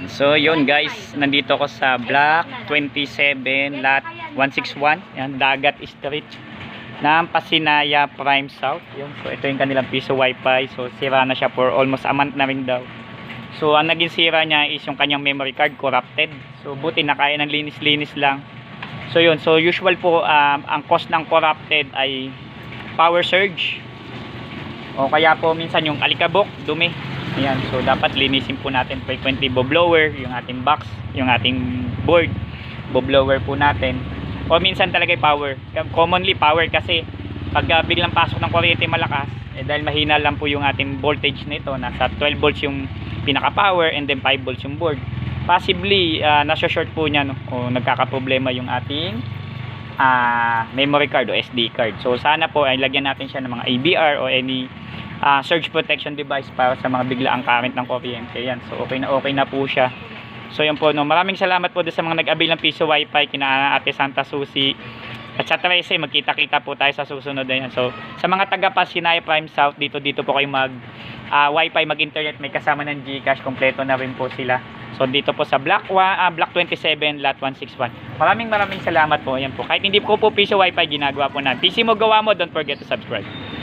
So yun guys, nandito ako sa block 27 lot 161, yan, Dagat Street ng Pasinaya Prime South. Yun. So ito yung kanilang piso wifi. So sira na siya for almost a month na rin daw. So ang naging sira niya is yung kanyang memory card corrupted. So buti na kaya ng linis-linis lang. So yun, so usual po ang cause ng corrupted ay power surge. O kaya po minsan yung alikabok, dumi. Ayan, so dapat linisin po natin frequently. Boblower, yung ating box, yung ating board, boblower po natin. O minsan talaga power. Commonly power kasi pag biglang pasok ng kuryente malakas, dahil mahina lang po yung ating voltage nito, nasa 12 volts yung pinaka power and then 5 volts yung board. Possibly nasa short po niya, no? O nagkakaproblema yung ating memory card o SD card. So sana po ay lagyan natin siya ng mga ABR o any surge protection device para sa mga biglaang current ng kuryente. Yan. So okay na po siya. So yan po, no. Maraming salamat po sa mga nag-avail ng piso wifi kina Ate Santa Susi at sa Tracy. Magkita-kita po tayo sa susunod na yan. So sa mga taga Pasinaya Prime South, dito po kayo mag wifi, mag-internet, may kasama ng GCash, kompleto na rin po sila. So dito po sa block 27 lot 161. Maraming salamat po. Yan po. Kahit hindi po piso wifi ginagawa po na. PC mo gawa mo, don't forget to subscribe.